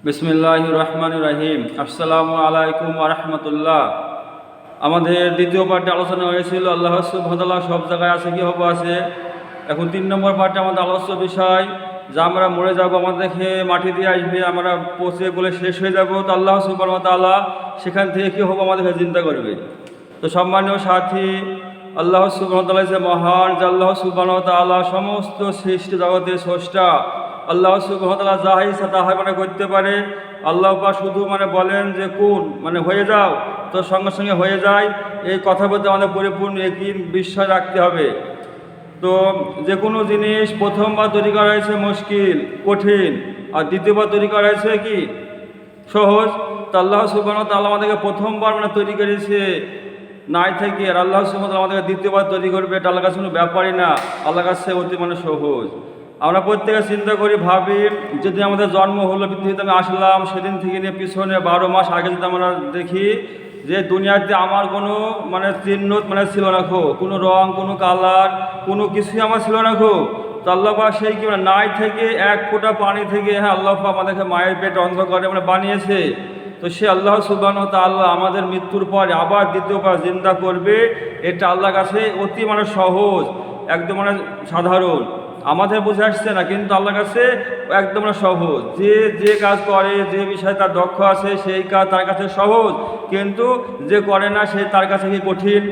বিসমিল্লাহির রহমানির রহিম। আসসালামু আলাইকুম ওয়া রাহমাতুল্লাহ। আমাদের দ্বিতীয় পার্টে আলোচনা হয়েছিল আল্লাহ সুবহানাহু ওয়া তাআলা সব জায়গায় আছে কি হবে আছে। এখন 3 নম্বর পার্টে আমাদের আলোচ্য বিষয় যে আমরা মরে যাব, আমাদেরকে মাটি দিয়ে আসবে, আমরা পচে গলে শেষ হয়ে যাব, তো আল্লাহ সুবহানাহু ওয়া তাআলা সেখান থেকে কী হবে আমাদেরকে চিন্তা করবে। তো সম্মানীয় সাথী, আল্লাহ সুবহানাহু ওয়া তাআলা যে মহান, যে আল্লাহ সুবহানাহু ওয়া তাআলা সমস্ত সৃষ্টি জগতের স্রষ্টা, আল্লাহ সুবহানাহু ওয়া তাআলা যাহা ইচ্ছা তাহাই করতে পারে। আল্লাহ পাক শুধু বলেন যে কোন হয়ে যাও, তো সঙ্গে সঙ্গে হয়ে যায়। এই কথা বলতে আমাদের পরিপূর্ণ একই বিশ্বাস রাখতে হবে। তো যে কোনো জিনিস প্রথমবার তৈরি করা হয়েছে মুশকিল, কঠিন, আর দ্বিতীয়বার তৈরি করা হয়েছে কি সহজ। তো আল্লাহ সুবহানাহু ওয়া তাআলা আমাদেরকে প্রথমবার তৈরি করেছে নাই থেকে, আর আল্লাহ সুবহানাহু ওয়া তাআলা আমাদেরকে দ্বিতীয়বার তৈরি করবে, এটা আল্লাহর কাছে কোনো ব্যাপারই না, আল্লাহর কাছে অতি সহজ। আমরা প্রত্যেকে চিন্তা করি, ভাবি, যদি আমাদের জন্ম হলো, পৃথিবীতে আমি আসলাম, সেদিন থেকে নিয়ে পিছনে 12 মাস আগে যদি আমরা দেখি যে দুনিয়াতে আমার কোনো চিহ্ন ছিল না, কোনো রং, কোনো কালার, কোনো কিছুই আমার ছিল না। তো আল্লাহ পাক সেই কি নাই থেকে এক ফোঁটা পানি থেকে, আল্লাহ পাক আমাদেরকে মায়ের পেট অন্ধকারে বানিয়েছে। তো সে আল্লাহ সুবহানাহু ওয়া তাআলা আমাদের মৃত্যুর পরে আবার দ্বিতীয়বার জিন্দা করবে, এটা আল্লাহর কাছে অতি সহজ, একদম সাধারণ। আমাদের বুঝে আসছে না, কিন্তু আল্লাহর কাছে একদম সহজ। যে কাজ করে, যে বিষয়ে তার দক্ষ আছে, সেই কাজ তার কাছে সহজ, কিন্তু যে করে না সে তার কাছে কি কঠিন।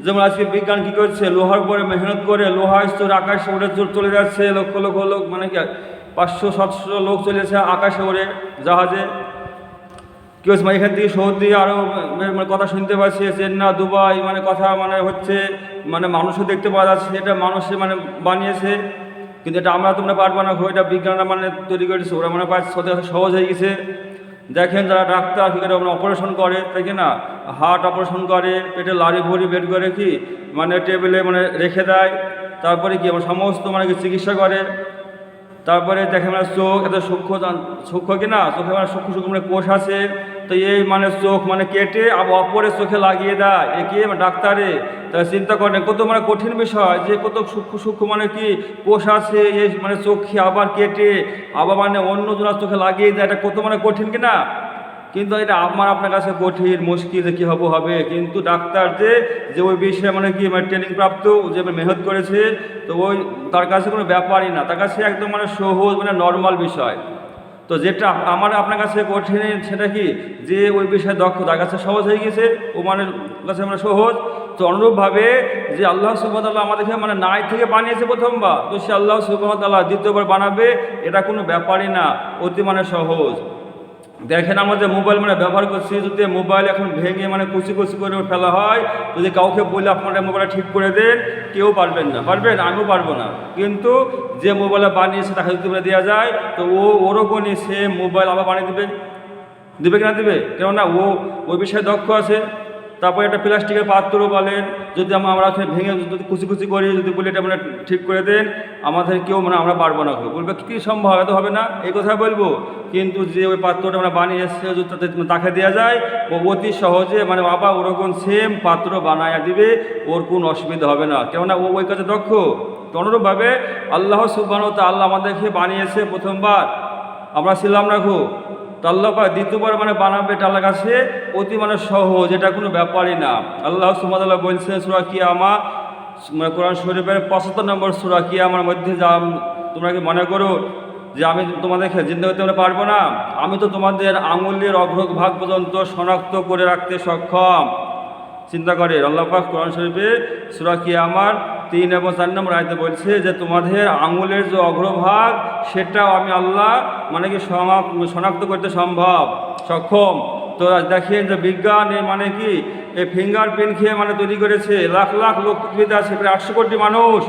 যেমন আজকে বিজ্ঞান কী করছে, লোহার পরে মেহনত করে লোহা স্তর আকাশে উড়ে চলে যাচ্ছে, লক্ষ লক্ষ লোক, কি 500-700 লোক চলেছে আকাশে উড়ে জাহাজে। কি হচ্ছে, এখান থেকে সৌদি আরও কথা শুনতে পাচ্ছি, চেন্না, দুবাই, কথা হচ্ছে, মানুষও দেখতে পাওয়া যাচ্ছে, এটা মানুষে বানিয়েছে। কিন্তু এটা আমরা তোমরা পারবো না, এটা বিজ্ঞানরা তৈরি করেছে, ওরা সহজ হয়ে গেছে। দেখেন যারা ডাক্তার কী করে অপারেশন করে, তাই কি না, হার্ট অপারেশন করে, পেটে লাড়ি ভরি বের করে কি টেবিলে রেখে দেয়, তারপরে কি সমস্ত চিকিৎসা করে। তারপরে দেখে চোখ এত সূক্ষ্ম কিনা, চোখে সূক্ষ্ম কোষ আছে, তো এই চোখ কেটে আবার অপরের চোখে লাগিয়ে দেয়, এ কি ডাক্তারে। তাই চিন্তা করেন কত কঠিন বিষয়, যে কত সূক্ষ্ম কি কোষ আছে, এই চোখে আবার কেটে আবার অন্য জনের চোখে লাগিয়ে দেয়, এটা কত কঠিন কিনা। কিন্তু এটা আপনার কাছে কঠিন, মুশকিল, যে কী হবে। কিন্তু ডাক্তার যে ওই বিষয়ে কি ট্রেনিং প্রাপ্ত, যে মেহনত করেছে, তো তার কাছে কোনো ব্যাপারই না, তার কাছে একদম সহজ, নর্মাল বিষয়। তো যেটা আপনার কাছে কঠিন, সেটা কি যে ওই বিষয়ে দক্ষ, তার কাছে সহজ হয়ে গেছে, ও কাছে সহজ। তো অনুরূপভাবে যে আল্লাহ সুবহানাহু ওয়া তাআলা আমাদেরকে নাই থেকে বানিয়েছে প্রথমবার, তো সে আল্লাহ সুবহানাহু ওয়া তাআলা দ্বিতীয়বার বানাবে, এটা কোনো ব্যাপারই না, অতি সহজ। দেখেন আমরা যে মোবাইল ব্যবহার করছি, যদি মোবাইল এখন ভেঙে কুচি কুচি করে ফেলা হয়, যদি কাউকে বলে আপনারা মোবাইলটা ঠিক করে দেন, কেউ পারবেন না, আমিও পারবো না। কিন্তু যে মোবাইলটা বানিয়েছে তাকে যদি দেওয়া যায়, তো ওরকমই সে মোবাইল আবার বানিয়ে দিবে কিনা দিবে, কেননা ওই বিষয়ে দক্ষ আছে। তারপরে একটা প্লাস্টিকের পাত্র বলেন, যদি আমরা ভেঙে যদি কুচি কুচি করি, যদি বলি এটা ঠিক করে দেন, আমাদের কেউ আমরা পারবো না, বলবে কী সম্ভব, এত হবে না, এই কথা বলবো। কিন্তু যে ওই পাত্রটা বানিয়েছে, যদি তাকে দেওয়া যায়, ও অতি সহজে আবার ওরকম সেম পাত্র বানায়া দিবে, ওর কোনো অসুবিধা হবে না, কেননা ওই কাজে দক্ষ। তো অনুরূপভাবে আল্লাহ সুবহানাহু ওয়া তাআলা আমাদেরকে বানিয়েছে প্রথমবার, আমরা ছিলাম না তো আল্লাহ পাক দ্বিতীয়বার বানাবে, এটা আল্লাহর কাছে অতি সহজ, এটা কোনো ব্যাপারই না। আল্লাহ সুবহানাহু ওয়া তাআলা বলছেন সূরা কিয়ামা, কোরআন শরীফের 75 নম্বর সূরা কিয়ামার মধ্যে, যা তোমরা কি মনে করো যে আমি তোমাদেরকে জিন্দা করতে পারবো না, আমি তো তোমাদের আঙুলের অগ্রভাগ পর্যন্ত শনাক্ত করে রাখতে সক্ষম। চিন্তা করে আল্লাহ পাক কোরআন শরীফে সূরা কিয়ামার 3 এবং 4 নম্বর আয়াতে বলছে যে তোমাদের আঙুলের যে অগ্রভাগ, সেটাও আমি আল্লাহ কি শনাক্ত করতে সক্ষম। তো দেখেন যে বিজ্ঞান কি এই ফিঙ্গারপ্রিন্ট খেয়ে তৈরি করেছে, লাখ লাখ লোক পৃথিবীতে আছে, প্রায় 800 কোটি মানুষ।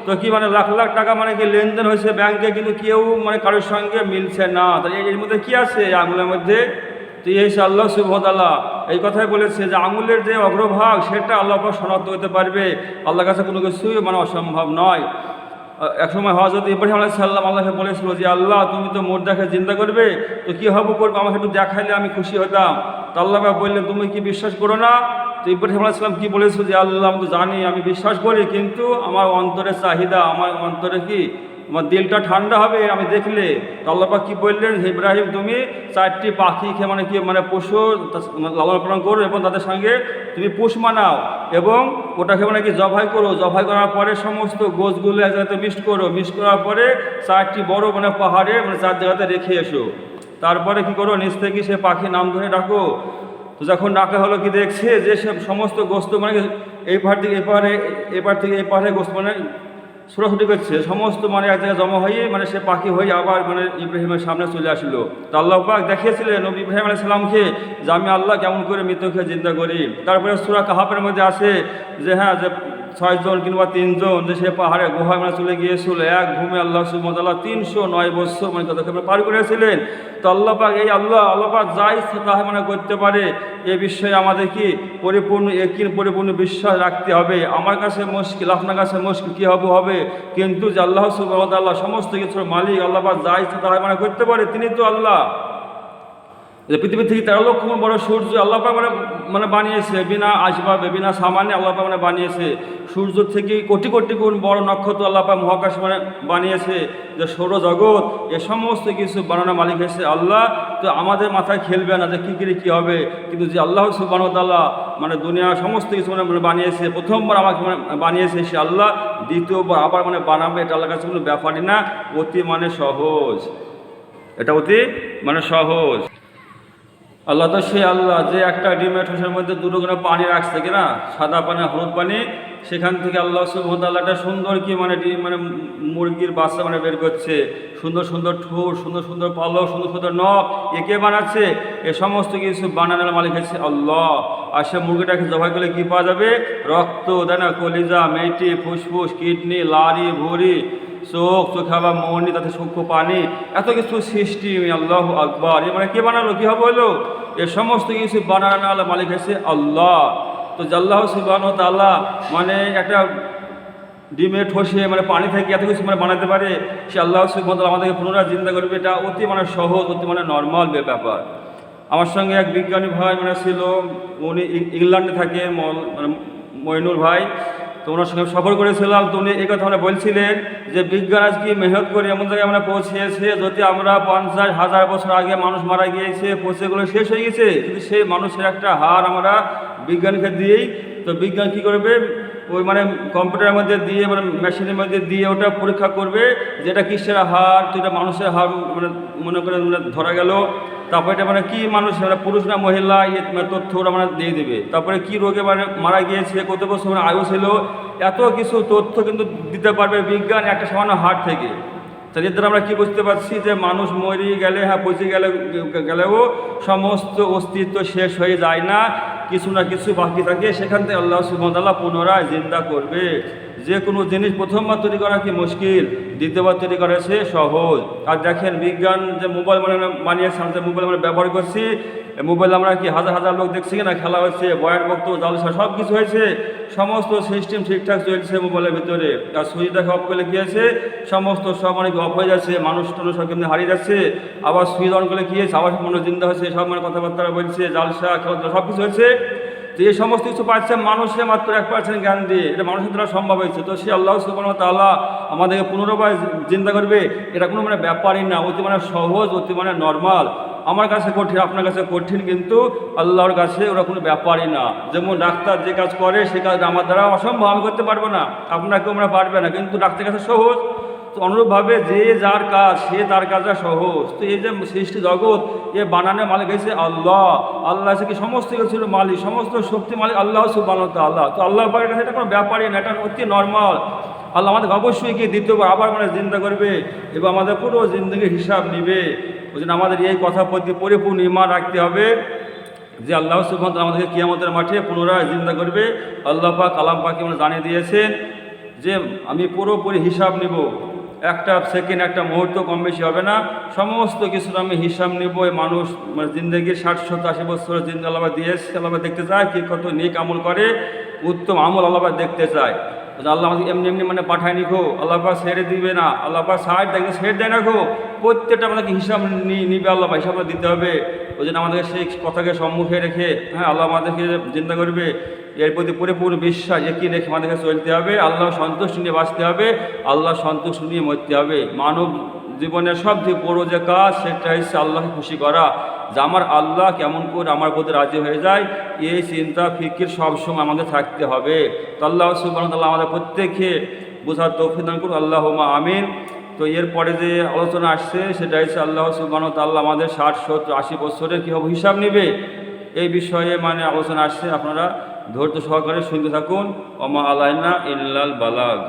তো কি লাখ লাখ টাকা কি লেনদেন হয়েছে ব্যাংকে, কিন্তু কেউ কারোর সঙ্গে মিলছে না। তাই এর মধ্যে কি আছে আঙুলের মধ্যে? তো এই আল্লাহ সুবহানাহু ওয়া তাআলা এই কথাই বলেছে যে আঙুলের যে অগ্রভাগ, সেটা আল্লাহ পাক শনাক্ত করতে পারবে, আল্লাহর কাছে কোনো কিছুই অসম্ভব নয়। একসময় হযরত ইব্রাহিম আলাইহিস সালাম আল্লাহকে বলেছিল যে আল্লাহ, তুমি তো মুর্দাকে জিন্দা করবে, তো কী করবে, আমাকে একটু দেখাইলে আমি খুশি হতাম। তো আল্লাহ পাক বললেন, তুমি কি বিশ্বাস করো না? তো ইব্রাহিম আলাইহিস সালাম কী বলেছিল যে আল্লাহ, আমি তো জানি, আমি বিশ্বাস করি, কিন্তু আমার অন্তরের চাহিদা, আমার অন্তরে কি আমার দিলটা ঠান্ডা হবে আমি দেখলে। তো আল্লাহ পাক কি বললেন, ইব্রাহিম তুমি 4টি পাখিকে মানে কি মানে পশু লালন পালন করো এবং তাদের সঙ্গে তুমি পোষ মানাও এবং ওটাকে মানে কি জবাই করো। জবাই করার পরে সমস্ত গোছগুলো এক জায়গাতে মিক্সড করো। মিক্সড করার পরে 4টি বড় মানে পাহাড়ে মানে 4 জায়গাতে রেখে এসো। তারপরে কি করো, নিচ থেকে সে পাখি নাম ধরে ডাকো। তো যখন ডাকা হলো কি দেখছে যে সে সমস্ত গোস্ত মানে এই পাহাড় থেকে এই পাহাড়ে, এপার থেকে এই পাহাড়ে গোস্ত মানে ছোটাছুটি করছে, সমস্ত মানে এক জায়গায় জমা হয়ে মানে সে পাখি হয়ে আবার মানে ইব্রাহিমের সামনে চলে আসলো। তো আল্লাহ পাক দেখিয়েছিলেন নবী ইব্রাহিম আলাইহিস সালামকে যে আমি আল্লাহ কেমন করে মৃতকে জিন্দা করি। তারপরে সূরা কাহাফের মধ্যে আছে যে হ্যাঁ যে 6 জন কিংবা 3 জন যে সে পাহাড়ে গুহায় মানে চলে গিয়েছিল, এক ঘুমে আল্লাহ সুবহানাহু ওয়া তাআলা 309 বছর মানে কতক্ষণ পার করেছিলেন। তো আল্লাহ পাক এই আল্লাহ পাক যা ইচ্ছা তাই মানে করতে পারে, এ বিষয়ে আমাদের কি পরিপূর্ণ ইয়াকিন পরিপূর্ণ বিশ্বাস রাখতে হবে। আমার কাছে মুশকিল, আপনার কাছে মুশকিল, কী হবে কিন্তু যে আল্লাহ সুবহানাহু ওয়া তাআলা সমস্ত কিছুর মালিক, আল্লাহ পাক যা ইচ্ছা তাই মানে করতে পারে। তিনি তো আল্লাহ। যে পৃথিবী থেকে 13 লক্ষ গুণ বড় সূর্য আল্লাহ পাক মানে বানিয়েছে, বিনা আসবাবে বিনা সামানে আল্লাহ পাক মানে বানিয়েছে। সূর্য থেকে কোটি কোটি গুণ বড় নক্ষত্র আল্লাহ পাক মহাকাশ মানে বানিয়েছে। যে সৌরজগৎ এ সমস্ত কিছু বানানোর মালিক হয়েছে আল্লাহ। তো আমাদের মাথায় খেলবে না যে কী করে কী হবে, কিন্তু যে আল্লাহ সুবহানাহু ওয়া তাআলা মানে দুনিয়া সমস্ত কিছু মানে বানিয়েছে, প্রথমবার আমাকে মানে বানিয়েছে সে আল্লাহ, দ্বিতীয়বার আবার মানে বানাবে, এটা আল্লাহর কাছে কোনো ব্যাপারই না, অতি মানে সহজ। এটা অতি মানে সহজ। আল্লাহ তো সে আল্লাহ যে একটা ডিমের ঠোসের মধ্যে 2 গুণে পানি রাখছে কিনা, সাদা পানি হলুদ পানি, সেখান থেকে আল্লাহ সুবহানাহু ওয়া তাআলা একটা সুন্দর কি মানে মানে মুরগির বাচ্চা মানে বের করছে। সুন্দর সুন্দর ঠোঁট, সুন্দর সুন্দর পালক, সুন্দর সুন্দর নখ, একে বানাচ্ছে। এ সমস্ত কিছু বানানোর মালিক হচ্ছে আল্লাহ। আর সে মুরগিটাকে জবাই করলে কী পাওয়া যাবে? রক্ত, তাই না, কলিজা, মেটি, ফুসফুস, কিডনি, লারি, ভুঁড়ি, চোখে আবার মনি, তাতে সূক্ষ্ম পানি, এত কিছু সৃষ্টি। আল্লাহু আকবার। এ মানে কে বানালো, কী হবে হলো? এ সমস্ত কিছু বানানোর মালিক হচ্ছে আল্লাহ। তো আল্লাহ সুবহানাহু ওয়া তাআলা মানে একটা ডিমে ঠসে মানে পানি থেকে এত কিছু মানে বানাতে পারে, সে আল্লাহ সুবহানাহু ওয়া তাআলা আমাদেরকে পুনরায় জিন্দা করবে। এটা অতি মানে সহজ, অতি মানে নর্মাল ব্যাপার। আমার সঙ্গে এক বিজ্ঞানী ভাই মানে ছিল, উনি ইংল্যান্ডে থাকে, মানে মইনুল ভাই। তো ওনার সঙ্গে সফর করেছিলাম। তো উনি এই কথা মানে বলছিলেন যে বিজ্ঞান আজকে মেহনত করে এমন জায়গায় আমরা পৌঁছেছে, যদি আমরা 50,000 বছর আগে মানুষ মারা গিয়েছে, পচেগুলো শেষ হয়ে গেছে, কিন্তু সেই মানুষের একটা হাড় আমরা বিজ্ঞানকে দিয়েই, তো বিজ্ঞান কী করবে, ওই মানে কম্পিউটারের মধ্যে দিয়ে মানে মেশিনের মধ্যে দিয়ে ওটা পরীক্ষা করবে যেটা কিসের হাড়, তো এটা মানুষের হাড় মানে মনে করে মানে ধরা গেল। তারপরে এটা মানে কী মানুষ, মানে পুরুষ না মহিলা, মানে তথ্য ওরা মানে দিয়ে দেবে। তারপরে কী রোগে মানে মারা গিয়েছে, কত বছর মানে আয়ু ছিল, এত কিছু তথ্য কিন্তু দিতে পারবে বিজ্ঞান একটা সামান্য হাড় থেকে। তাহলে এর দ্বারা আমরা কী বুঝতে পারছি যে মানুষ মরে গেলে, হ্যাঁ পচে গেলেও সমস্ত অস্তিত্ব শেষ হয়ে যায় না, কিছু না কিছু বাকি থাকে। সেখান থেকে আল্লাহ সুবহানাহু ওয়া তাআলা পুনরায় জিন্দা করবে। যে কোনো জিনিস প্রথমবার তৈরি করা কি মুশকিল, দ্বিতীয়বার তৈরি করা সে সহজ। আর দেখেন বিজ্ঞান যে মোবাইল মানে বানিয়েছে, আমরা যে মোবাইল আমরা ব্যবহার করছি, মোবাইল আমরা কি হাজার হাজার লোক দেখছি কিনা, খেলা হচ্ছে, বয়ান বক্তব্য, জালসা সব কিছু হয়েছে, সমস্ত সিস্টেম ঠিকঠাক চলছে মোবাইলের ভিতরে। আর সুইচটাকে অফ করলে কী হয়েছে, সমস্ত সব মানে অফ হয়ে যাচ্ছে, মানুষ টানুষ সব কেমনি হারিয়ে যাচ্ছে। আবার সুইচ অন করলে কী হয়েছে, আবার মানুষ জিন্দা হচ্ছে, সব মানে কথাবার্তা বলছে, জালসা খেলাধুলা সব কিছু হয়েছে। তো এই সমস্ত কিছু পাচ্ছে মানুষের মাত্র 1% জ্ঞান দিয়ে, এটা মানুষের দ্বারা সম্ভব হয়েছে। তো সে আল্লাহ সুবহানাহু ওয়া তাআলা আমাদেরকে পুনরায় জিন্দা করবে, এটা কোনো মানে ব্যাপারই না, অতি মানে সহজ, অতি মানে নর্মাল। আমার কাছে কঠিন, আপনার কাছে কঠিন, কিন্তু আল্লাহর কাছে ওরা কোনো ব্যাপারই না। যেমন ডাক্তার যে কাজ করে সে কাজ আমার দ্বারা অসম্ভব, আমি করতে পারবো না, আপনাকেও আমরা পারবে না, কিন্তু ডাক্তারের কাছে সহজ। তো অনুরূপভাবে যে যার কাজ সে তার কাজটা সহজ। তো এই যে সৃষ্টি জগৎ এ বানানোর মালিক হয়েছে আল্লাহ। আল্লাহ আছে কি সমস্ত কিছুর মালিক, সমস্ত শক্তি মালিক আল্লাহ সুবহানাহু ওয়া তাআলা। তো আল্লাহর পাকের কাছে এটা কোনো ব্যাপারই না, এটা অতি নর্মাল। আল্লাহ আমাদের অবশ্যই কি দ্বিতীয়বার আবার মানে জিন্দা করবে এবং আমাদের পুরো জিন্দগির হিসাব নেবে। ওই জন্য আমাদের এই কথা প্রতি পরিপূর্ণ ঈমান রাখতে হবে যে আল্লাহ সুবহানাহু ওয়া তাআলা আমাদেরকে কিয়ামতের মাঠে পুনরায় জিন্দা করবে। আল্লাহ পাক কালাম পাকে মানে জানিয়ে দিয়েছেন যে আমি পুরোপুরি হিসাব নেব, একটা সেকেন্ড একটা মুহূর্ত কম বেশি হবে না, সমস্ত কিছুর আমি হিসাব নেব। এই মানুষ মানে জিন্দগির 60-70-80 বছর জিন্দা আল্লাহ দিয়েছে, আল্লাহ দেখতে চায় কি কত নেক আমল করে, উত্তম আমল আল্লাহ দেখতে চায়। আল্লাহ আমাদের এমনি এমনি মানে পাঠায় নিখো, আল্লাহ পাক ছেড়ে দিবে না, আল্লাহ পাক সাইড দেখবে ছেড়ে দেয় না খো, প্রত্যেকটা আমাদেরকে হিসাব নিবে, আল্লাহ হিসাব দিতে হবে। ওই জন্য আমাদেরকে সেই কথাকে সম্মুখে রেখে হ্যাঁ আল্লাহ আমাদেরকে চিন্তা করবে, এর প্রতি পরিপূর্ণ বিশ্বাস একই রেখে আমাদেরকে চলতে হবে, আল্লাহ সন্তুষ্টি নিয়ে বাঁচতে হবে, আল্লাহ সন্তুষ্টি নিয়ে মরতে হবে। মানব জীবনের সবচেয়ে বড় যে কাজ সেটা হচ্ছে আল্লাহকে খুশি করা, যে আমার আল্লাহ কেমন করে আমার প্রতি রাজি হয়ে যায়, এই চিন্তা ফিকির সবসময় আমাদের থাকতে হবে। তো আল্লাহ সুবহানাহু ওয়া তাআলা আমাদের প্রত্যেককে বোঝার তৌফিক দান করুন, আল্লাহুম্মা আমিন। তো এরপরে যে আলোচনা আসছে সেটা হচ্ছে আল্লাহ সুবহানাহু ওয়া তাআলা আমাদের 60, 70, 80 বছরের কীভাবে হিসাব নেবে এই বিষয়ে মানে আলোচনা আসছে। আপনারা ধৈর্য সহকারে শুনতে থাকুন। ওমা আলাইনা ইল্লাল বালাগ।